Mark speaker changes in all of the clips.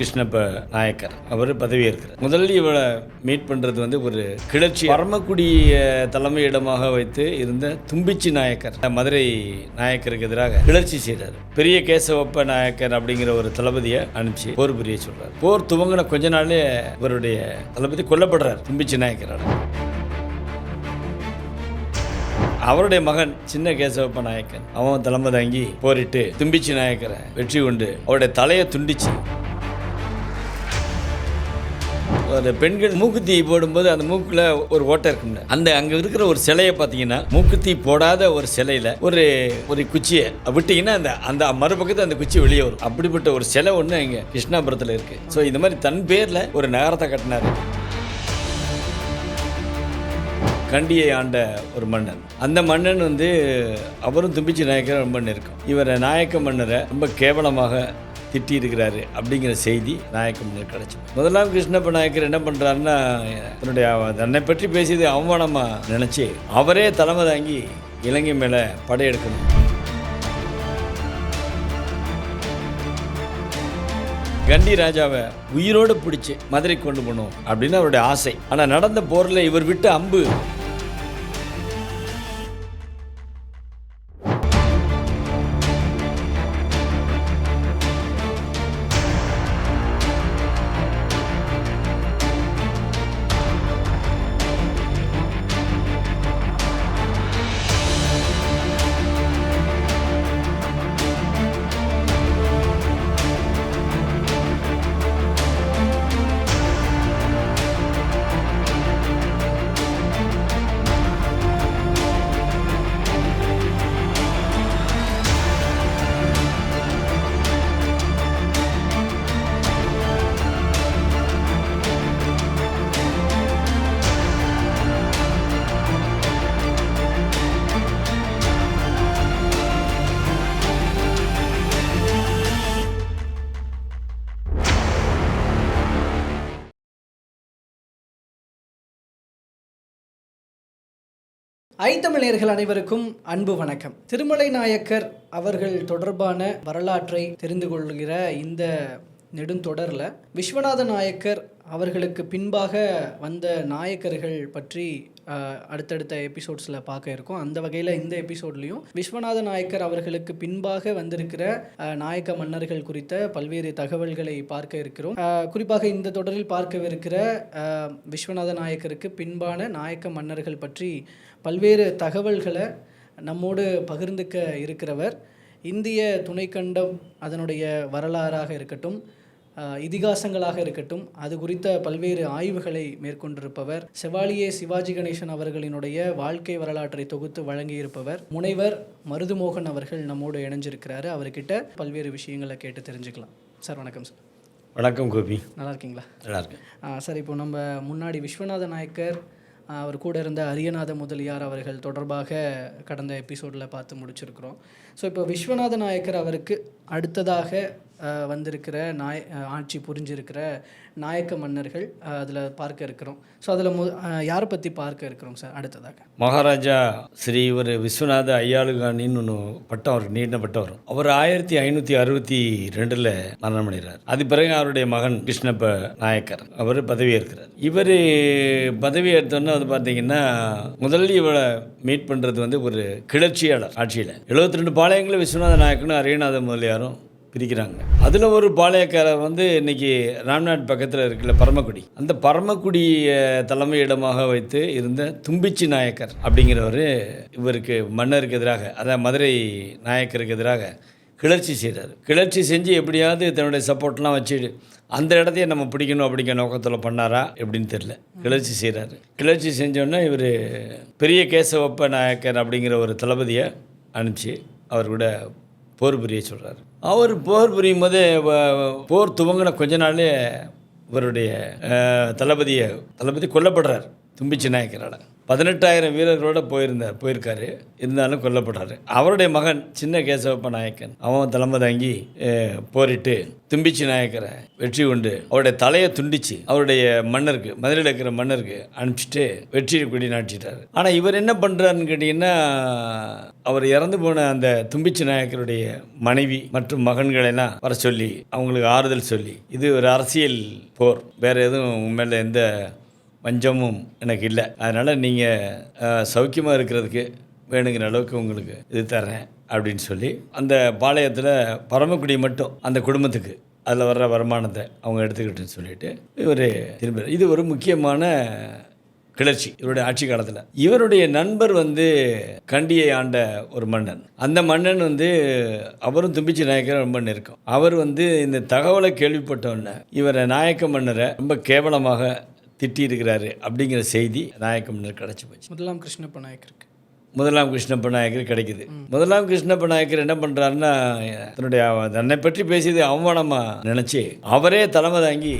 Speaker 1: கிருஷ்ணப்ப நாயக்கர் அவர் பதவி ஏற்கிறார். முதல்ல இவளை மீட் பண்ணுறது வந்து ஒரு கிளர்ச்சி பரமக்குடி தலைமையிடமாக வைத்து இருந்த தும்பிச்சி நாயக்கர் மதுரை நாயக்கருக்கு எதிராக கிளர்ச்சி செய்கிறார். பெரிய கேசவப்ப நாயக்கர் அப்படிங்கிற ஒரு தளபதியை அனுப்பிச்சு போர் புரிய சொல்றார். போர் துவங்கின கொஞ்ச நாளே இவருடைய தளபதி கொல்லப்படுறார் தும்பிச்சி நாயக்கரால். அவருடைய மகன் சின்ன கேசவப்ப நாயக்கன் அவன் தலைமை தாங்கி போரிட்டு தும்பிச்சி நாயக்கரை வெற்றி கொண்டு அவருடைய தலையை துண்டிச்சு ஒரு பெண்கள் மூக்குத்தி போடும்போது அந்த மூக்குல ஒரு ஓட்டை இருக்கும்ல, அந்த அங்க இருக்கிற ஒரு சிலையை பார்த்தீங்கன்னா மூக்குத்தி போடாத ஒரு சிலையில ஒரு ஒரு குச்சியை விட்டீங்கன்னா அந்த மறுபக்கத்து அந்த குச்சி வெளியே வரும். அப்படிப்பட்ட ஒரு சிலை ஒன்று இங்க கிருஷ்ணாபுரத்தில் இருக்கு. ஸோ இந்த மாதிரி தன் பேர்ல ஒரு நகரத்தை கட்டினாரு. கண்டியை ஆண்ட ஒரு மன்னன். அந்த மன்னன் வந்து அவரும் தும்பிச்சி நாயக்கர் ரொம்ப நெருக்கம். இவரை நாயக்க மன்னரை ரொம்ப கேவலமாக திட்டி இருக்கிறாரு அப்படிங்கிற செய்தி நாயக்க மன்னர் கிடைச்சி. முதலாம் கிருஷ்ணப்ப நாயக்கர் என்ன பண்றாருன்னா, தன்னுடைய தன்னை பற்றி பேசியது அவமானமா நினைச்சு அவரே தலைமை தாங்கி இலங்கை மேல படையெடுக்கணும். கண்டி ராஜாவை உயிரோடு பிடிச்சு மதுரை கொண்டு போகணும் அப்படின்னு அவருடைய ஆசை. ஆனா நடந்த போர்ல இவர் விட்ட அம்பு
Speaker 2: ஐத்தமிழர்கள் அனைவருக்கும் அன்பு வணக்கம். திருமலை நாயக்கர் அவர்கள் தொடர்பான வரலாற்றை தெரிந்து கொள்கிற இந்த நெடுந்தொடரில் விஸ்வநாத நாயக்கர் அவர்களுக்கு பின்பாக வந்த நாயக்கர்கள் பற்றி அடுத்தடுத்த எபிசோட்ஸில் பார்க்க இருக்கோம். அந்த வகையில் இந்த எபிசோட்லேயும் விஸ்வநாத நாயக்கர் அவர்களுக்கு பின்பாக வந்திருக்கிற நாயக்க மன்னர்கள் குறித்த பல்வேறு தகவல்களை பார்க்க இருக்கிறோம். குறிப்பாக இந்த தொடரில் பார்க்கவிருக்கிற விஸ்வநாத நாயக்கருக்கு பின்பான நாயக்க மன்னர்கள் பற்றி பல்வேறு தகவல்களை நம்மோடு பகிர்ந்துக்க இருக்கிறவர் இந்திய துணைக்கண்டம் அதனுடைய வரலாறாக இருக்கட்டும், இதிகாசங்களாக இருக்கட்டும், அது குறித்த பல்வேறு ஆய்வுகளை மேற்கொண்டிருப்பவர், செவாலியே சிவாஜி கணேசன் அவர்களினுடைய வாழ்க்கை வரலாற்றை தொகுத்து வழங்கியிருப்பவர் முனைவர் மருதுமோகன் அவர்கள் நம்மோடு இணைஞ்சிருக்கிறாரு. அவர்கிட்ட பல்வேறு விஷயங்களை கேட்டு தெரிஞ்சுக்கலாம். சார் வணக்கம். சார்
Speaker 1: வணக்கம் கோபி.
Speaker 2: நல்லா இருக்கீங்களா?
Speaker 1: நல்லா இருக்கேன்
Speaker 2: சார். இப்போ நம்ம முன்னாடி விஸ்வநாத நாயக்கர் அவர் கூட இருந்த அரியநாத முதலியார் அவர்கள் தொடர்பாக கடந்த எபிசோடில் பார்த்து முடிச்சிருக்கிறோம். ஸோ இப்போ விஸ்வநாத நாயக்கர் அவருக்கு அடுத்ததாக வந்திருக்கிற ஆட்சி புரிஞ்சிருக்கிற நாயக்க மன்னர்கள் அதில் பார்க்க இருக்கிறோம். ஸோ அதில் யாரை பற்றி பார்க்க இருக்கிறோம் சார் அடுத்ததாக?
Speaker 1: மகாராஜா ஸ்ரீ ஒரு விஸ்வநாத ஐயாளுகானின்னு ஒன்று பட்டம் அவருக்கு நீண்ட பட்டம் வரும். அவர் 1562 மரணம் அடைகிறார். அது பிறகு அவருடைய மகன் கிருஷ்ணப்ப நாயக்கர் அவர் பதவி ஏற்கிறார். இவர் பதவி ஏற்றோன்னா அது பார்த்தீங்கன்னா முதல்ல இவளை மீட் பண்ணுறது வந்து ஒரு கிளர்ச்சியாளர் ஆட்சியில் 72 பாளையங்களும் விஸ்வநாத நாயக்கனும் அரியநாத முதலியாரும் பிரிக்கிறாங்க. அதில் ஒரு பாளையக்காரர் வந்து இன்னைக்கு ராம்நாட் பக்கத்தில் இருக்குல்ல பரமக்குடி, அந்த பரமக்குடி தலைமையிடமாக வைத்து இருந்த தும்பிச்சி நாயக்கர் அப்படிங்கிறவர் இவருக்கு மன்னருக்கு எதிராக, அதாவது மதுரை நாயக்கருக்கு எதிராக கிளர்ச்சி செய்கிறார். கிளர்ச்சி செஞ்சு எப்படியாவது தன்னுடைய சப்போர்ட்லாம் வச்சு அந்த இடத்தையே நம்ம பிடிக்கணும் அப்படிங்கிற நோக்கத்தில் பண்ணாரா எப்படின்னு தெரியல. கிளர்ச்சி செய்கிறாரு. கிளர்ச்சி செஞ்சோன்னா இவர் பெரிய கேசவப்ப நாயக்கர் அப்படிங்கிற ஒரு தளபதியை அனுப்பிச்சு அவர் கூட போர் புரிய சொல்கிறார். அவர் போர் புரியும் போதே போர் துவங்கின கொஞ்ச நாளே இவருடைய தளபதி கொல்லப்படுறார் தும்பிச்சி நாயக்கரால். 18,000 வீரர்களோட போயிருக்காரு. இருந்தாலும் கொல்லப்படுறாரு. அவருடைய மகன் சின்ன கேசவப்ப நாயக்கன் அவன் தலைமை தாங்கி போரிட்டு தும்பிச்சி நாயக்கரை வெற்றி கொண்டு அவருடைய தலையை துண்டிச்சு அவருடைய மன்னருக்கு, மதுரையில் இருக்கிற மன்னருக்கு அனுப்பிச்சிட்டு வெற்றி கொடி நாட்டிட்டார். ஆனால் இவர் என்ன பண்ணுறாருன்னு கேட்டிங்கன்னா, அவர் இறந்து போன அந்த தும்பிச்சி நாயக்கருடைய மனைவி மற்றும் மகன்களெல்லாம் வர சொல்லி அவங்களுக்கு ஆறுதல் சொல்லி, இது ஒரு அரசியல் போர், வேறு எதுவும் மேலே எந்த வஞ்சமும் எனக்கு இல்லை, அதனால் நீங்கள் சௌக்கியமாக இருக்கிறதுக்கு வேணுங்கிற அளவுக்கு உங்களுக்கு இது தரேன் அப்படின்னு சொல்லி அந்த பாளையத்தில் பரமக்குடி மட்டும் அந்த குடும்பத்துக்கு அதில் வர்ற வருமானத்தை அவங்க எடுத்துக்கிட்டுன்னு சொல்லிட்டு இவர் திரும்ப. இது ஒரு முக்கியமான கிளர்ச்சி இவருடைய ஆட்சி காலத்தில். இவருடைய நண்பர் கண்டியை ஆண்ட ஒரு மன்னன். அந்த மன்னன் அவரும் தும்பிச்சி நாயக்கர் ரொம்ப நெருக்கம். அவர் இந்த தகவலை கேள்விப்பட்டோன்னே இவரை நாயக்க மன்னரை ரொம்ப கேவலமாக திட்டியிருக்கிறாரு அப்படிங்கிற செய்தி நாயக்க மன்னர் கிடச்சி போச்சு.
Speaker 2: முதலாம் கிருஷ்ணப்ப நாயக்கருக்கு கிடைக்குது. முதலாம் கிருஷ்ணப்ப நாயக்கர் என்ன பண்ணுறாருன்னா, தன்னை பற்றி பேசியது அவமானமாக நினச்சி அவரே தலைமை தாங்கி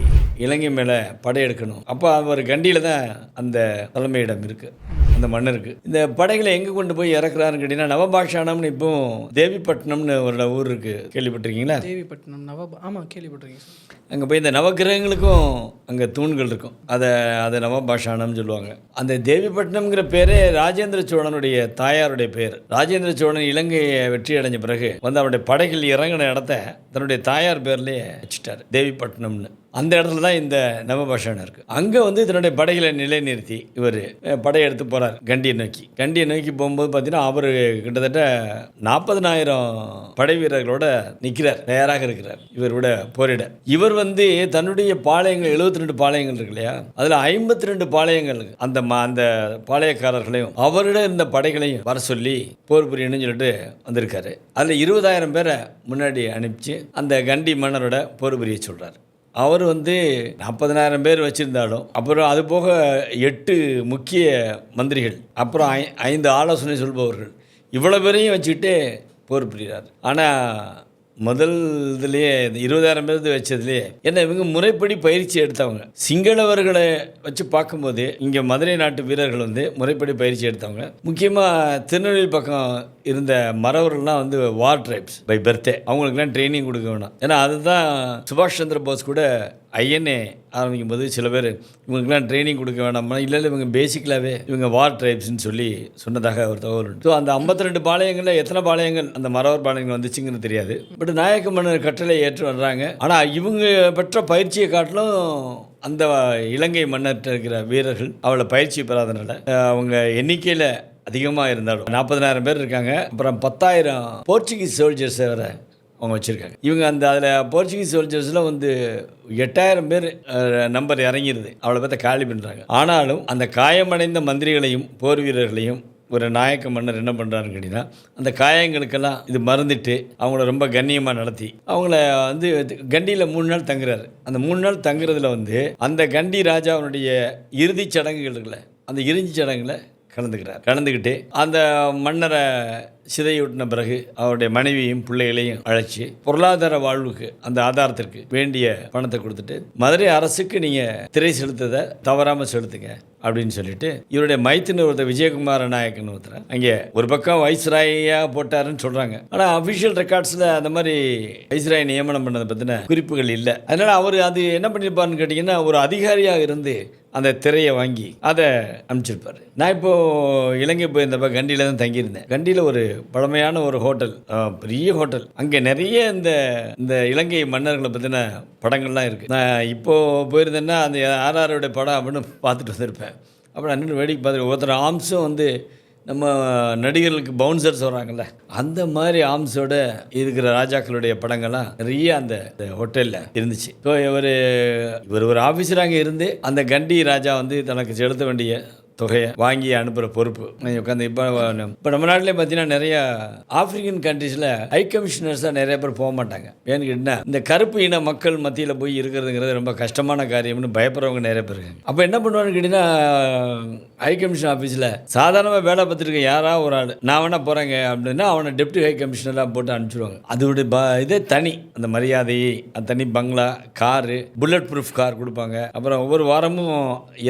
Speaker 2: இலங்கை மேலே படையெடுக்கணும். அப்போ அவர் கண்டியில் தான் அந்த தலைமையிடம் இருக்குது அந்த மன்னருக்கு. இந்த படைகளை எங்கே கொண்டு போய் இறக்குறாருன்னு கேட்டிங்கன்னா, நவபாஷானம்னு இப்போ தேவிப்பட்டினம்னு ஒரு ஊர் இருக்குது, கேள்விப்பட்டிருக்கீங்களா? தேவிப்பட்டினம் ஆமாம் கேள்விப்பட்டிருக்கீங்க சார்.
Speaker 1: அங்கே போய் இந்த நவக்கிரகங்களுக்கும் அங்கே தூண்கள் இருக்கும், அதை நவபாஷானம்னு சொல்லுவாங்க. அந்த தேவிப்பட்டினம்ங்கிற பேரே ராஜேந்திர சோழனுடைய தாயாருடைய பேர். ராஜேந்திர சோழன் இலங்கையை வெற்றி அடைஞ்ச பிறகு அவருடைய படைகள் இறங்கின இடத்த தன்னுடைய தாயார் பேர்லேயே வச்சுட்டார், தேவிப்பட்டினம்னு. அந்த இடத்துல தான் இந்த நவபாஷானம் இருக்குது. அங்கே தன்னுடைய படைகளை நிலைநிறுத்தி இவர் படையெடுத்து போகிறார் கண்டியை நோக்கி போகும்போது பார்த்தீங்கன்னா, அவர் கிட்டத்தட்ட 40,000 படை வீரர்களோட நிற்கிறார், தயாராக இருக்கிறார் இவரோட போரிட. இவர் தன்னுடைய பாளையங்கள் 72 பாளையங்கள் இருக்கு இல்லையா, அதில் 52 பாளையங்கள் அந்த பாளையக்காரர்களையும் அவரிடம் இருந்த படைகளையும் வர சொல்லி போர் புரியணும்னு சொல்லிட்டு வந்திருக்காரு. அதில் 20,000 பேரை முன்னாடி அனுப்பிச்சு அந்த கண்டி மன்னரோட போர் புரிய சொல்கிறார். அவர் 40,000 பேர் வச்சுருந்தாலும், அப்புறம் அது போக 8 முக்கிய மந்திரிகள், அப்புறம் 5 ஆலோசனை சொல்பவர்கள், இவ்வளோ பேரையும் வச்சுக்கிட்டு போர் புரிகிறார். ஆனால் முதல் இதுலேயே 20,000 பேர் வச்சதுலேயே ஏன்னா இவங்க முறைப்படி பயிற்சி எடுத்தவங்க. சிங்களவர்களை வச்சு பார்க்கும்போது இங்கே மதுரை நாட்டு வீரர்கள் முறைப்படி பயிற்சி எடுத்தவங்க. முக்கியமாக திருநெல்வேலி பக்கம் இருந்த மறவர்கள்லாம் வார் ட்ரைப்ஸ் பை பர்த்தே, அவங்களுக்குலாம் ட்ரைனிங் கொடுக்க வேணாம். ஏன்னா அதுதான் சுபாஷ் சந்திர போஸ் கூட ஐஎன்ஏ ஆரம்பிக்கும் போது சில பேர் இவங்களுக்குலாம் ட்ரைனிங் கொடுக்க வேண்டாமா, இல்லை இவங்க பேசிக்கலாகவே இவங்க வார் ட்ரைப்ஸ்ன்னு சொல்லி சொன்னதாக ஒரு தகவல் உண்டு. ஸோ அந்த 52 பாளையங்களில் எத்தனை பாளையங்கள் அந்த மறவர் பாளையங்கள் வந்துச்சுங்கன்னு தெரியாது. பட் நாயக்க மன்னர் கட்டளை ஏற்று வர்றாங்க. ஆனால் இவங்க பெற்ற பயிற்சியை காட்டிலும் அந்த இலங்கை மன்னர்கிட்ட இருக்கிற வீரர்கள் அவளை பயிற்சி பெறாதனால அவங்க எண்ணிக்கையில் அதிகமாக இருந்தாலும் 40,000 பேர் இருக்காங்க. அப்புறம் 10,000 போர்ச்சுகீஸ் சோல்ஜர்ஸை வேறு அவங்க வச்சுருக்காங்க. இவங்க அதில் போர்ச்சுகீஸ் சோல்ஜர்ஸில் 8,000 பேர் நம்பர் இறங்கிடுது, அவ்வளோ பேர்த்த காலி பண்ணுறாங்க. ஆனாலும் அந்த காயமடைந்த மந்திரிகளையும் போர் வீரர்களையும் ஒரு நாயக்க மன்னர் என்ன பண்ணுறாருன்னு கேட்டிங்கன்னா, அந்த காயங்களுக்கெல்லாம் இது மறந்துட்டு அவங்கள ரொம்ப கண்ணியமாக நடத்தி அவங்கள கண்டியில் 3 நாள் தங்குறாரு. அந்த 3 நாள் தங்குறதுல அந்த கண்டி ராஜாவுடைய இறுதிச் சடங்குகள் இருக்குல்ல, அந்த இறுதிச் சடங்குல கலந்துக்கிட்டு அந்த மன்னரை சிதையூட்டின பிறகு அவருடைய மனைவியும் பிள்ளைகளையும் அழைச்சி பொருளாதார வாழ்வுக்கு அந்த ஆதாரத்திற்கு வேண்டிய பணத்தை கொடுத்துட்டு, மதுரை அரசுக்கு நீங்கள் திரை செலுத்ததை தவறாமல் செலுத்துங்க அப்படின்னு சொல்லிட்டு இவருடைய மைத்தின் ஒருத்தர் விஜயகுமார நாயக்கன் ஒருத்தர் அங்கே ஒரு பக்கம் வைஸ்ராயாக போட்டாருன்னு சொல்கிறாங்க. ஆனால் அஃபிஷியல் ரெக்கார்ட்ஸில் அந்த மாதிரி வைஸ்ராய் நியமனம் பண்ணதை பற்றின குறிப்புகள் இல்லை. அதனால் அவர் அது என்ன பண்ணியிருப்பாருன்னு கேட்டிங்கன்னா, ஒரு அதிகாரியாக இருந்து அந்த திரையை வாங்கி அதை அனுப்பிச்சிருப்பார். நான் இப்போது இலங்கை போயிருந்தப்போ கண்டியில் தான் தங்கியிருந்தேன். கண்டியில் ஒரு பழமையான ஒரு ஹோட்டல், பெரிய ஹோட்டல், அங்கே நிறைய இந்த இலங்கை மன்னர்களை பற்றின படங்கள்லாம் இருக்குது. நான் இப்போது போயிருந்தேன்னா அந்த ஆர்ஆருடைய படம் அப்படின்னு பார்த்துட்டு வந்திருப்பேன். அப்புறம் அண்ணன் வேடிக்கை பார்த்துட்டு ஒருத்தர் ஆம்ஸும் நம்ம நடிகர்களுக்கு பவுன்சர்ஸ் வராங்கல்ல, அந்த மாதிரி ஆம்ஸோட இருக்கிற ராஜாக்களுடைய படங்கள்லாம் நிறைய அந்த ஹோட்டலில் இருந்துச்சு. ஸோ இவர் ஒரு ஆஃபீஸராக இருந்து அந்த கண்டி ராஜா தனக்கு செலுத்த வேண்டிய தொகையை வாங்கி அனுப்புகிற பொறுப்பு உட்காந்து இப்போ நம்ம நாட்டிலே பார்த்தீங்கன்னா நிறைய ஆப்பிரிக்கன் கண்ட்ரீஸில் ஹை கமிஷனர்ஸாக நிறைய பேர் போக மாட்டாங்க. ஏன்னு கேட்டால் இந்த கருப்பு இன மக்கள் மத்தியில் போய் இருக்கிறதுங்கிறது ரொம்ப கஷ்டமான காரியம்னு பயப்படுறவங்க நிறைய பேர் இருக்காங்க. அப்போ என்ன பண்ணுவான்னு கேட்டிங்கன்னா ஹை கமிஷன் ஆஃபீஸில் சாதாரணமாக வேலை பார்த்துருக்க யாராவது ஒரு ஆள் நான் வேணா போகிறேங்க அப்படின்னா அவனை டெப்டி ஹை கமிஷனராக போட்டு அனுப்பிச்சிடுவாங்க. அதோடைய இதே தனி அந்த மரியாதையை தனி பங்களா, காரு, புல்லட் ப்ரூஃப் கார் கொடுப்பாங்க. அப்புறம் ஒவ்வொரு வாரமும்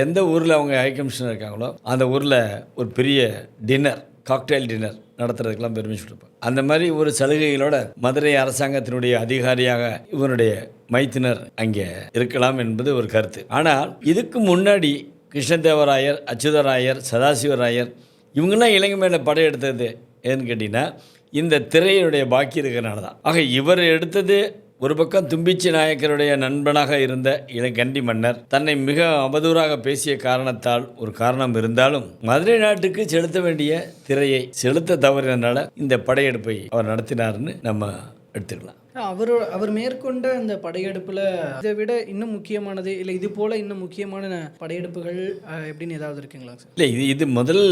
Speaker 1: எந்த ஊரில் அவங்க ஹை கமிஷனர் இருக்காங்களோ அந்த ஊரில் ஒரு பெரிய டின்னர், காக்டெயில் டின்னர் நடத்துறதுக்கெல்லாம் பெர்மிஷன் கொடுப்பாங்க. அந்த மாதிரி ஒரு சலுகைகளோட மதுரை அரசாங்கத்தினுடைய அதிகாரியாக இவனுடைய மைத்தினர் அங்கே இருக்கலாம் என்பது ஒரு கருத்து. ஆனால் இதுக்கு முன்னாடி கிருஷ்ணதேவராயர், அச்சுதராயர், சதாசிவராயர் இவங்கெல்லாம் இலங்கை மேலே படையெடுத்தது ஏன்னு கேட்டிங்கன்னா இந்த திரையுடைய பாக்கி இருக்கிறனால தான். ஆக இவர் எடுத்தது ஒரு பக்கம் தும்பிச்சி நாயக்கருடைய நண்பனாக இருந்த இளங்கண்டி மன்னர் தன்னை மிக அவதூறாக பேசிய காரணத்தால் ஒரு காரணம் இருந்தாலும் மதுரை நாட்டுக்கு செலுத்த வேண்டிய திரையை செலுத்த தவறினால இந்த படையெடுப்பை அவர் நடத்தினார்னு நம்ம எடுத்துக்கலாம்.
Speaker 2: அவர் மேற்கொண்ட அந்த படையெடுப்பில் இதை விட இன்னும் முக்கியமானது இல்லை இது போல் இன்னும் முக்கியமான படையெடுப்புகள் எப்படின்னு ஏதாவது இருக்குங்களா சார்?
Speaker 1: இல்லை, இது முதல்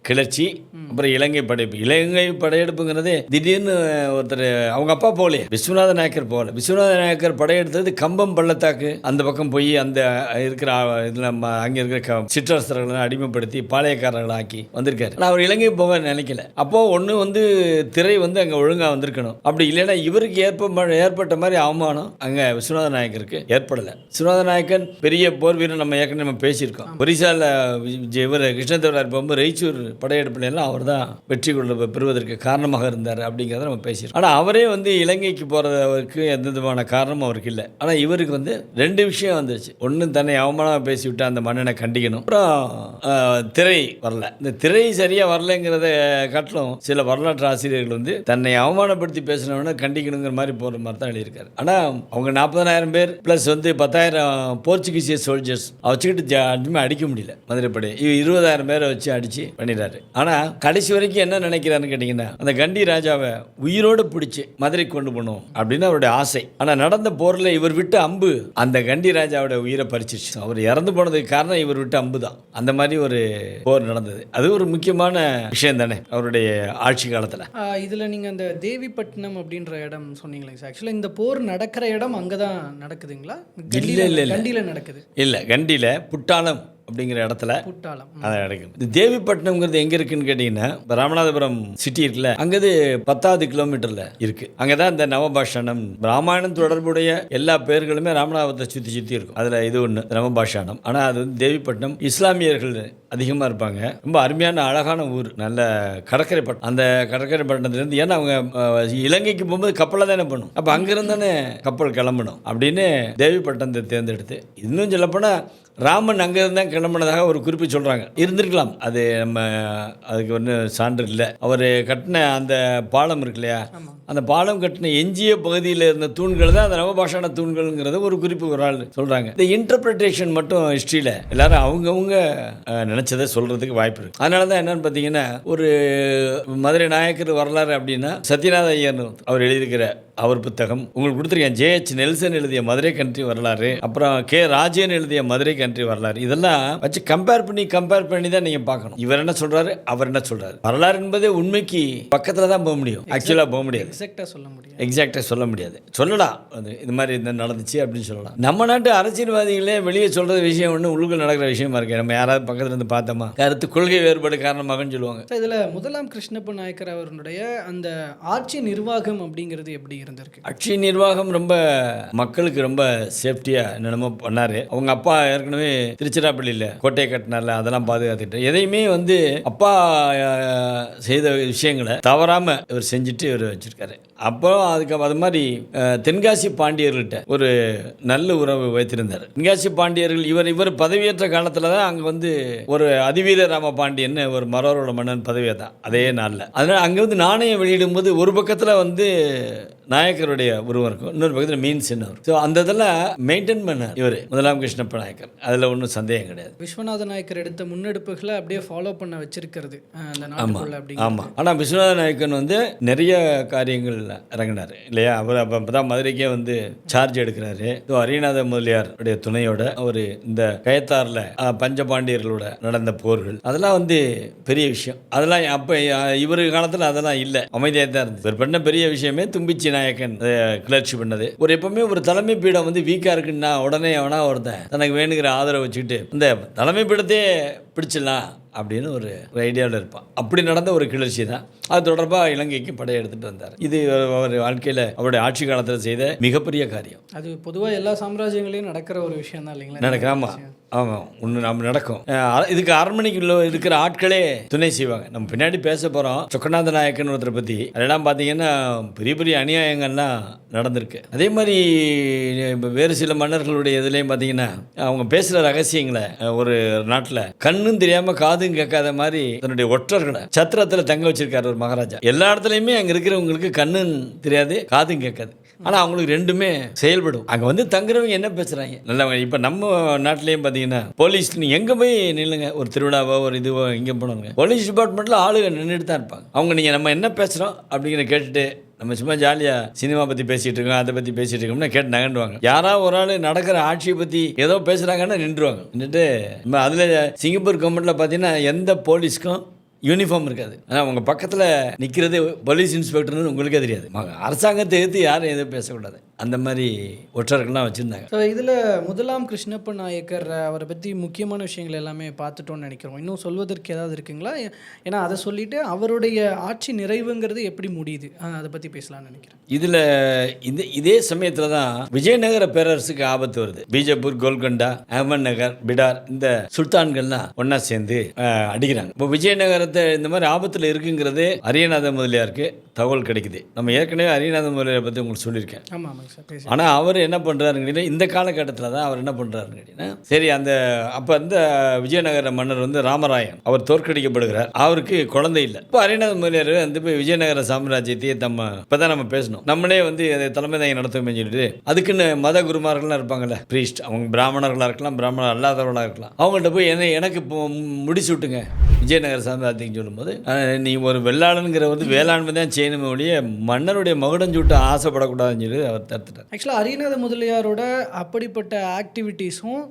Speaker 1: கிளர்ச்சி. அப்புறம் இலங்கை படையெடுப்புங்கிறதே திடீர்னு ஒருத்தர் அவங்க அப்பா போலே விஸ்வநாத நாயக்கர் போகல. விஸ்வநாத நாயக்கர் படையெடுத்தது கம்பம் பள்ளத்தாக்கு அந்த பக்கம் போய் அந்த இருக்கிற இதில் அங்கே இருக்கிற சிற்றரசர்களை அடிமைப்படுத்தி பாளையக்காரர்களை ஆக்கி வந்திருக்காரு. ஆனால் அவர் இலங்கை போக நினைக்கல. அப்போது ஒன்று திரை அங்கே ஒழுங்காக வந்திருக்கணும். அப்படி இல்லைன்னா இவருக்கு ஏற்பட்ட மாதிரி அவமானம் அங்கே விஸ்வநாத நாயக்கருக்கு ஏற்படலை. விஸ்வநாத நாயக்கன் பெரிய போர் வீரர், நம்ம ஏற்கனவே நம்ம பேசியிருக்கோம். ஒரிசாவில் இவர் கிருஷ்ணதேவராயர் போகும்போது ரெய்ச்சூர் படையெடுப்புல எல்லாம் அவர் தான் வெற்றி பெறுவதற்கு காரணமாக இருந்தார் அப்படிங்கிறத நம்ம பேசியிருக்கோம். ஆனால் அவரே இலங்கைக்கு போகிறதுக்கு எந்த விதமான காரணமும் அவருக்கு இல்லை. ஆனால் இவருக்கு ரெண்டு விஷயம் வந்துருச்சு. ஒன்று தன்னை அவமானமாக பேசிவிட்டு அந்த மன்னனை கண்டிக்கணும். அப்புறம் திரை வரல. இந்த திரை சரியாக வரலைங்கிறத காட்டிலும் சில வரலாற்று ஆசிரியர்கள் தன்னை அவமானப்படுத்தி பேசினவன கண்டிக்கணுங்கிற மாதிரி போகிற மாதிரி தான் எழுதியிருக்காரு. ஆனால் அவங்க 40,000 பேர் ப்ளஸ் 10,000 போர்ச்சுகீசிய சோல்ஜர்ஸ் வச்சுக்கிட்டு அடிக்க முடியல. மதுரை படை 20,000 பேரை வச்சு அடித்து பண்ணிடுறாரு. ஆனால் கடைசி வரைக்கும் என்ன நினைக்கிறாருன்னு கேட்டிங்கன்னா அந்த கண்டி ராஜாவை உயிரோடு பிடிச்சி மதுரை கொண்டு போகணும் அப்படின்னு அவருடைய ஆசை. ஆனால் நடந்த போரில் இவர் விட்டு அம்பு அந்த கண்டி ராஜாவோட உயிரை பறிச்சிருச்சு. அவர் இறந்து போனதுக்கு காரணம் இவர் விட்டு அம்பு தான். அந்த மாதிரி ஒரு போர் நடந்தது. அது ஒரு முக்கியமான விஷயம் தானே அவருடைய ஆட்சி காலத்தில்.
Speaker 2: இதில் நீங்கள் அந்த தேவிப்பட்டினம் அப்படின்ற இடம் சொன்னீங்களே சார், ஆக்சுவலாக இந்த போர் நடக்கிற இடம் அங்கே தான் நடக்குதுங்களா? கண்டியில் நடக்குது இல்லை,
Speaker 1: கண்டியில் புட்டாளம் அப்படிங்கிற இடத்துல அதை நடக்கும். இந்த தேவிப்பட்டினம்ங்கிறது எங்கே இருக்குன்னு கேட்டிங்கன்னா ராமநாதபுரம் சிட்டி இருக்குல்ல, அங்கேது 10வது கிலோமீட்டரில் இருக்குது. அங்கே தான் இந்த நவபாஷானம் ராமாயணம் தொடர்புடைய எல்லா பேர்களுமே ராமநாதபுரத்தை சுற்றி இருக்கும். அதில் இது ஒன்று நவபாஷானம். ஆனால் அது தேவிப்பட்டினம் இஸ்லாமியர்கள் அதிகமாக இருப்பாங்க. ரொம்ப அருமையான அழகான ஊர், நல்ல கடற்கரை பட்டம். அந்த கடற்கரை பட்டணத்துலேருந்து ஏன்னா அவங்க இலங்கைக்கு போகும்போது கப்பலில் தானே போகணும். அப்போ அங்கேருந்து தானே கப்பல் கிளம்பணும் அப்படின்னு தேவிப்பட்டினத்தை தேர்ந்தெடுத்து, இன்னும் சொல்லப்போனால் ராமன் அங்கேருந்து தான் கிளம்பினதாக ஒரு குறிப்பு சொல்கிறாங்க. இருந்திருக்கலாம், அது நம்ம அதுக்கு ஒன்றும் சான்று இல்லை. அவர் கட்டின அந்த பாலம் இருக்கு இல்லையா, அந்த பாலம் கட்டின எஞ்சிய பகுதியில் இருந்த தூண்கள் தான் அந்த நவபாஷான தூண்கள்ங்கிறத ஒரு குறிப்பு ஒரு ஆள் சொல்கிறாங்க. இந்த இன்டர்பிரிட்டேஷன் மட்டும் ஹிஸ்ட்ரியில் எல்லாரும் அவங்கவுங்க நினச்சதை சொல்கிறதுக்கு வாய்ப்பு இருக்குது. அதனால தான் என்னென்னு பார்த்தீங்கன்னா ஒரு மதுரை நாயக்கர் வரலாறு அப்படின்னா சத்யநாத ஐயர் அவர் எழுதியிருக்கிற அவர் புத்தகம் உங்களுக்கு கொடுத்துருக்கேன். JH நெல்சன் எழுதிய மதுரை கண்ட்ரி வரலாறு, அப்புறம் K ராஜன் எழுதிய மதுரை கண்ட்ரி வரலாறு, இதெல்லாம் வச்சு கம்பேர் பண்ணி தான் நீங்கள் பார்க்கணும். இவர் என்ன சொல்கிறாரு, அவர் என்ன சொல்கிறாரு. வரலாறு என்பதே உண்மைக்கு பக்கத்தில் தான் போக முடியும், ஆக்சுவலாக போக முடியாது, எக்ஸாக்டாக சொல்ல முடியாது. சொல்லலாம் அது இது மாதிரி இந்த நடந்துச்சு அப்படின்னு சொல்லலாம். நம்ம நாட்டு அரசியல்வாதிகளே வெளியே சொல்கிற விஷயம் ஒன்று உள்ளுக்குள் நடக்கிற விஷயமா இருக்கு. நம்ம யாராவது பக்கத்தில் இருந்து பார்த்தோமா கருத்து கொள்கை வேறுபாடு காரணமாகன்னு சொல்லுவாங்க.
Speaker 2: இதில் முதலாம் கிருஷ்ணப்ப நாயக்கர் அவருடைய அந்த ஆட்சி நிர்வாகம் அப்படிங்கிறது எப்படி இருந்திருக்கு?
Speaker 1: ஆட்சி நிர்வாகம் ரொம்ப மக்களுக்கு ரொம்ப சேஃப்டியாக என்னென்னமோ பண்ணார். அவங்க அப்பா ஏற்கனவே திருச்சிராப்பள்ளியில் கோட்டையை கட்டினார்ல, அதெல்லாம் பாதுகாத்துட்டு எதையுமே அப்பா செய்த விஷயங்களை தவறாமல் இவர் செஞ்சுட்டு இவர் வச்சுருக்காரு. அப்போ அதுக்கு அது மாதிரி தென்காசி பாண்டியர்கள்ட்ட ஒரு நல்ல உறவு வைத்திருந்தார். தென்காசி பாண்டியர்கள் இவர் பதவியேற்ற காலத்தில் தான் அங்கே ஒரு அதிவீர ராம பாண்டியன் ஒரு மரோரோட மன்னன் பதவியை தான் அதே நாளில். அதனால் அங்கே நாணயம் வெளியிடும்போது ஒரு பக்கத்தில் நாயக்கருடைய உருவம் இருக்கும், இன்னொரு பக்கத்தில் மீன் சின்னம். ஸோ அந்த இதெல்லாம் மெயின்டைன் பண்ணார் இவர் முதலாம் கிருஷ்ணப்ப நாயக்கர். அதில் ஒன்றும் சந்தேகம் கிடையாது.
Speaker 2: விஸ்வநாத நாயக்கர் எடுத்த முன்னெடுப்புகளை அப்படியே ஃபாலோ பண்ண வச்சிருக்கிறது அந்த நாட்டுக்குள்ள அப்படி.
Speaker 1: ஆமாம். ஆனால் விஸ்வநாத நாயக்கன் வந்து நிறைய காரியங்கள் இறங்கினார் இல்லையா. அவர் அப்போ தான் மதுரைக்கே வந்து சார்ஜ் எடுக்கிறாரு. ஸோ அரியநாத முதலியார் உடைய துணையோட அவர் இந்த கயத்தாரில் பஞ்சபாண்டியர்களோட நடந்த போர்கள் அதெல்லாம் வந்து பெரிய விஷயம். அதெல்லாம் அப்போ இவர் காலத்தில் அதெல்லாம் இல்லை, அமைதியாக தான் இருந்தது. இவர் பண்ண பெரிய விஷயமே தும்பிச்சி நாயக்கன் கிளர்ச்சி பண்ணது. ஒரு எப்பவுமே ஒரு தலைமை பீடம் வந்து வீக்காக இருக்குன்னா உடனே எவனா ஒருத்தன் தனக்கு வேணுங்கிற ஆதரவு வச்சுக்கிட்டு இந்த தலைமை பீடத்தையே பிடிச்சிடலாம் அப்படின்னு ஒரு ஐடியாவில் இருப்பான். அப்படி நடந்த ஒரு கிளர்ச்சி தான். அது தொடர்பாக இலங்கைக்கு படையெடுத்துட்டு வந்தார். இது அவர் வாழ்க்கையில் அவருடைய ஆட்சி காலத்தில் செய்த மிகப்பெரிய காரியம்.
Speaker 2: அது பொதுவாக எல்லா சாம்ராஜ்யங்களையும் நடக்கிற ஒரு விஷயம் தான் இல்லைங்களா?
Speaker 1: நடக்கிறாமா? ஆமாம், ஒன்று நம்ம நடக்கும். இதுக்கு அரண்மனைக்குள்ள இருக்கிற ஆட்களே துணை செய்வாங்க. நம்ம பின்னாடி பேச போகிறோம் சொக்கநாத நாயக்கன் ஒருத்தரை பற்றி. அதெல்லாம் பார்த்தீங்கன்னா பெரிய பெரிய அநியாயங்கள்லாம் நடந்திருக்கு. அதே மாதிரி வேறு சில மன்னர்களுடைய இதுலேயும் பார்த்தீங்கன்னா அவங்க பேசுகிற ரகசியங்களை ஒரு நாட்டில் கண்ணும் தெரியாமல் காதும் கேட்காத மாதிரி தன்னுடைய ஒற்றர்களை சத்திரத்தில் தங்க வச்சிருக்காரு ஒரு மகாராஜா. எல்லா இடத்துலையுமே அங்கே இருக்கிறவங்களுக்கு கண்ணும் தெரியாது காதும் கேட்காது, ஆனால் அவங்களுக்கு ரெண்டுமே செயல்படும். அங்கே வந்து தங்குறவங்க என்ன பேசுகிறாங்க நல்லா. இப்போ நம்ம நாட்டிலையும் பார்த்தீங்கன்னா போலீஸ் நீங்கள் எங்கே போய் நில்லுங்க, ஒரு திருவிழாவோ ஒரு இதுவோ இங்கே போனவங்க போலீஸ் டிபார்ட்மெண்ட்டில் ஆளுங்க நின்றுட்டு தான் இருப்பாங்க. அவங்க நீங்கள் நம்ம என்ன பேசுகிறோம் அப்படிங்கிற கேட்டுட்டு நம்ம சும்மா ஜாலியாக சினிமா பற்றி பேசிகிட்டு இருக்கோம், அதை பற்றி பேசிகிட்டு இருக்கோம்னா கேட்டு நகண்டுவாங்க. யாராவது ஒரு ஆள் நடக்கிற ஆட்சியை பற்றி ஏதோ பேசுகிறாங்கன்னா நின்றுவாங்க. நின்றுட்டு நம்ம அதில் சிங்கப்பூர் கவர்மெண்ட்டில் பார்த்தீங்கன்னா எந்த போலீஸ்க்கும் யூனிஃபார்ம் இருக்காது. ஆனால் உங்கள் பக்கத்தில் நிற்கிறது போலீஸ் இன்ஸ்பெக்டர்னு உங்களுக்கே தெரியாது. அரசாங்கத்தை எதிர்த்து யாரும் எதுவும் பேசக்கூடாது. அந்த மாதிரி ஒற்றர்கள்லாம் வச்சுருந்தாங்க.
Speaker 2: ஸோ இதில் முதலாம் கிருஷ்ணப்ப நாயக்கர் அவரை பற்றி முக்கியமான விஷயங்கள் எல்லாமே பார்த்துட்டோன்னு நினைக்கிறோம். இன்னும் சொல்வதற்கு ஏதாவது இருக்குங்களா? ஏன்னா அதை சொல்லிவிட்டு அவருடைய ஆட்சி நிறைவுங்கிறது எப்படி முடியுது அதை பற்றி பேசலாம்னு நினைக்கிறேன்.
Speaker 1: இதில் இதே சமயத்தில் தான் விஜயநகர பேரரசுக்கு ஆபத்து வருது. பீஜப்பூர், கோல்கொண்டா, அஹமத் நகர், பிடார் இந்த சுல்தான்கள்லாம் ஒன்றா சேர்ந்து அடிக்கிறாங்க. இப்போ விஜயநகரத்தை இந்த மாதிரி ஆபத்தில் இருக்குங்கிறது அரியநாத முதலியாருக்கு தகவல் கிடைக்குது. நம்ம ஏற்கனவே அரியநாத முதலியாரை பற்றி உங்களுக்கு சொல்லியிருக்கேன்.
Speaker 2: ஆமாம்.
Speaker 1: ஆனால் அவர் என்ன பண்ணுறாருன்னு இந்த காலகட்டத்தில் தான் அவர் என்ன பண்ணுறாருன்னு கேட்டீங்கன்னா, சரி அந்த அப்போ அந்த விஜயநகர மன்னர் வந்து ராமராயன் அவர் தோற்கடிக்கப்படுகிறார். அவருக்கு குழந்தை இல்லை. இப்போ அரியநாத முதலியார் வந்து போய் விஜயநகர சாம்ராஜ்யத்தையே இப்போ தான் நம்ம பேசணும், நம்மளே வந்து அதை தலைமை தாங்கி நடத்துவோம்னு சொல்லிட்டு அதுக்குன்னு மத குருமார்கள்லாம் இருப்பாங்கல்ல, ப்ரீஸ்ட், அவங்க பிராமணர்களாக இருக்கலாம், பிராமணர் அல்லாதவர்களாக இருக்கலாம். அவங்கள்ட்ட போய் எனக்கு இப்போ முடிச்சு விட்டுங்க விஜயநகர சாம்ராஜ்யம்னு சொல்லும்போது, நீ ஒரு வெள்ளாளனுங்கிற வந்து வேளாண்மை தான் செய்யணுமே ஒழிய மன்னருடைய மகுடம் சூட்ட ஆசைப்படக்கூடாதுன்னு சொல்லி அவர் தடுத்துட்டார்.
Speaker 2: ஆக்சுவலாக அரியநாத முதலியாரோட அப்படிப்பட்ட ஆக்டிவிட்டீஸும்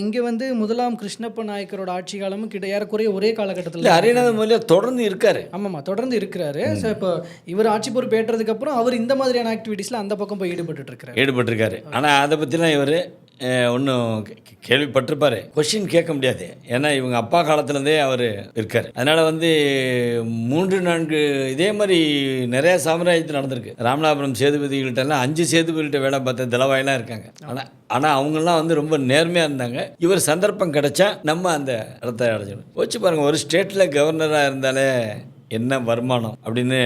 Speaker 2: இங்கே வந்து முதலாம் கிருஷ்ணப்ப நாயக்கரோட ஆட்சி காலமும் ஏறக்குறைய ஒரே காலகட்டத்தில்
Speaker 1: அரியநாத முதலியார் தொடர்ந்து இருக்காரு.
Speaker 2: ஆமாம்மா, தொடர்ந்து இருக்கிறாரு. ஸோ இப்போ இவர் ஆட்சி பொறுப்பு ஏற்றதுக்கப்புறம் அவர் இந்த மாதிரியான ஆக்டிவிட்டீஸில் அந்த பக்கம் போய் ஈடுபட்டுருக்காரு. ஆனால் அதை பற்றிலாம் இவர் ஒன்றும் கேள்விப்பட்டிருப்பார், கொஷின் கேட்க முடியாது. ஏன்னா இவங்க அப்பா காலத்துலேருந்தே அவர் இருக்கார். அதனால் வந்து 3-4 இதே மாதிரி நிறையா சாம்ராஜ்யத்தில் நடந்திருக்கு. ராமநாதபுரம் சேதுபதிகள்கிட்டலாம் 5 சேதுபதிகிட்ட வேலை பார்த்த தலவாயெல்லாம் இருக்காங்க. ஆனால் அவங்கெல்லாம் வந்து ரொம்ப நேர்மையாக இருந்தாங்க. இவர் சந்தர்ப்பம் கிடைச்சா நம்ம அந்த இடத்த அடைஞ்சிடும். வச்சு பாருங்கள், ஒரு ஸ்டேட்டில் கவர்னராக இருந்தாலே என்ன வருமானம் அப்படின்னு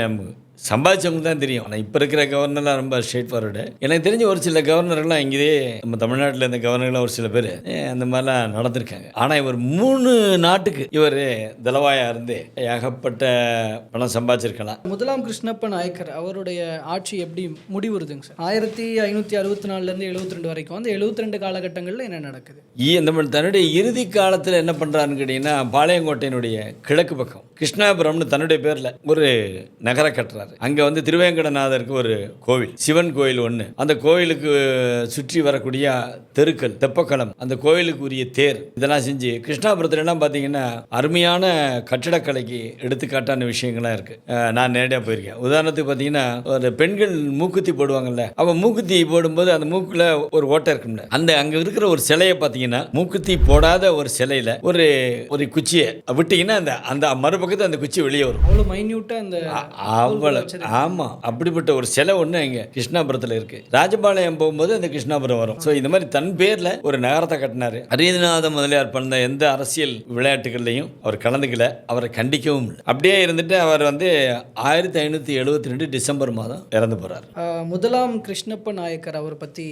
Speaker 2: சம்பாதிச்சவங்க தான் தெரியும். ஆனால் இப்போ இருக்கிற கவர்னர்லாம் ரொம்ப ஸ்ட்ரெயிட் ஃபார்வர்டு. எனக்கு தெரிஞ்ச ஒரு சில கவர்னர்கள்லாம் இங்கேயே நம்ம தமிழ்நாட்டில் இருந்த கவர்னர்கள்லாம் ஒரு சில பேர் அந்த மாதிரிலாம் நடந்திருக்காங்க. ஆனால் இவர் 3 நாட்டுக்கு இவர் தலவாயாக இருந்து ஏகப்பட்ட பணம் சம்பாதிச்சிருக்கலாம். முதலாம் கிருஷ்ணப்ப நாயக்கர் அவருடைய ஆட்சி எப்படி முடிவுறுதுங்க சார்? 1564 72 வரைக்கும் வந்து 72 காலகட்டங்களில் என்ன நடக்குது?
Speaker 1: இந்த தன்னுடைய இறுதி காலத்தில் என்ன பண்ணுறாருன்னு கேட்டிங்கன்னா, பாளையங்கோட்டையினுடைய கிழக்கு பக்கம் கிருஷ்ணாபுரம்னு தன்னுடைய பேரில் ஒரு நகரை கட்டுறாரு. அங்கே வந்து திருவேங்கடநாதருக்கு ஒரு கோவில், சிவன் கோயில் ஒன்று, அந்த கோயிலுக்கு சுற்றி வரக்கூடிய தெருக்கள், தெப்பக்களம், அந்த கோயிலுக்கு உரிய தேர், இதெல்லாம் செஞ்சு கிருஷ்ணாபுரத்துல எல்லாம் பார்த்தீங்கன்னா அருமையான கட்டிடக்கலைக்கு எடுத்துக்காட்டான விஷயங்கள்லாம் இருக்கு. நான் நேரடியாக போயிருக்கேன். உதாரணத்துக்கு பார்த்தீங்கன்னா, ஒரு பெண்கள் மூக்குத்தி போடுவாங்கல்ல, அவ மூக்குத்தி போடும்போது அந்த மூக்குல ஒரு ஓட்டை இருக்கும்ல, அந்த அங்கே இருக்கிற ஒரு சிலையை பார்த்தீங்கன்னா மூக்குத்தி போடாத ஒரு சிலையில ஒரு ஒரு குச்சியை விட்டீங்கன்னா அந்த அந்த மறுபக்கத்தை அந்த குச்சி வெளியே வரும்.
Speaker 2: அவ்வளோ மைன்யூட்டா அந்த
Speaker 1: அவ்வளவு. ஆமாம், அப்படிப்பட்ட ஒரு சிலை ஒன்று இங்கே கிருஷ்ணாபுரத்தில் இருக்கு. ராஜபாளையம் போகும்போது அந்த கிருஷ்ணாபுரம் வரும். ஸோ இந்த மாதிரி தன் பேரில் ஒரு நகரத்தை கட்டினாரு. அரியநாத முதலியார் பண்ண எந்த அரசியல் விளையாட்டுகள்லையும் அவர் கலந்துக்கல, அவரை கண்டிக்கவும் இல்லை. அப்படியே இருந்துட்டு அவர் வந்து 1572 டிசம்பர் மாதம் இறந்து போறார்.
Speaker 2: முதலாம் கிருஷ்ணப்ப நாயக்கர் அவரை பற்றி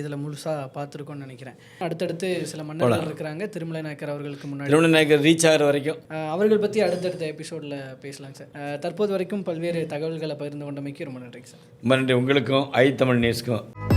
Speaker 2: இதில் முழுசாக பார்த்துருக்கோன்னு நினைக்கிறேன். அடுத்தடுத்து சில மன்னர்கள் இருக்கிறாங்க. திருமலை நாயக்கர் அவர்களுக்கு முன்னாடி,
Speaker 1: திருமலை நாயக்கர் ரீச் ஆகிற வரைக்கும்
Speaker 2: அவர்கள் பற்றி அடுத்தடுத்து அடுத்தடுத்த எபிசோடில் பேசலாங்க சார். தற்போது வரைக்கும் பல்வேறு தகவல்களை பகிர்ந்து கொண்டமைக்கு ரொம்ப நன்றிங்க சார்.
Speaker 1: ரொம்ப நன்றி உங்களுக்கும் தமிழ் நியூஸ்க்கும்.